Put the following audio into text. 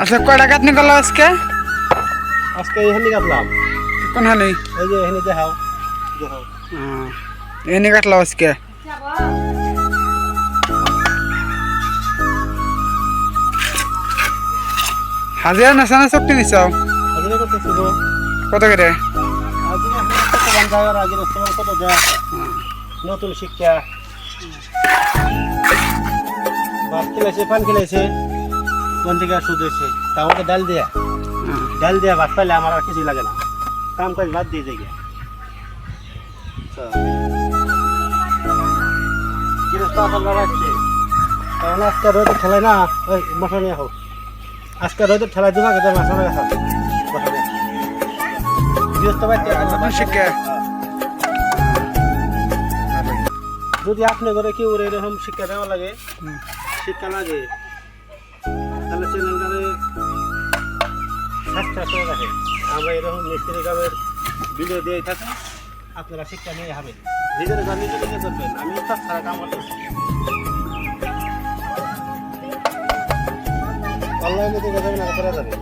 আচ্ছা কয়টা কাটনি করলো আজকে? আজকে এখানে কাটলাম। কোন হানি? এই যে এখানে দেখাও দেখাও। এনে কাটলো আজকে। হাজিরা নেশা না চুক্তি নিছ? হাজিরা করতেছি তো। কত করে? হাজিরা কত দাম যায় আর হাজিরা তোমার কত দেয়? নতুন শিক্ষা ভাত খেলাইছে পান খেলাইছে কোন থেকে সুদ হয়েছে তা আমাকে ডাল দেয়া ভাত পাইলে আমার আর কিছুই লাগে না, কাম কাজ বাদ দিয়ে যাই গৃহস্থ আসল বাড়াচ্ছে। কারণ আজকে রোদের ঠেলায় না, ওই মশলা নিয়ে হোক আজকে রোদের ঠেলায় দিবা গেছে মাছলা দেখা গৃহস্থ বাড়তে শিক্ষা যদি আপনি করে কেউ এরকম শিক্ষা দেওয়া লাগে শিক্ষা লাগে তাহলে চ্যানেলটারে সাবস্ক্রাইব করে রাখেন। আমরা এরকম মিস্ত্রি কামের ভিডিও দিয়ে থাকি, আপনারা শিক্ষা নিয়ে হবেন, নিজের ঘর নিজে নিজে করবেন। আমি উস্তাদ ছাড়া কাম করতেছি, অনলাইনে দেখে যাবেন আর করা যাবে।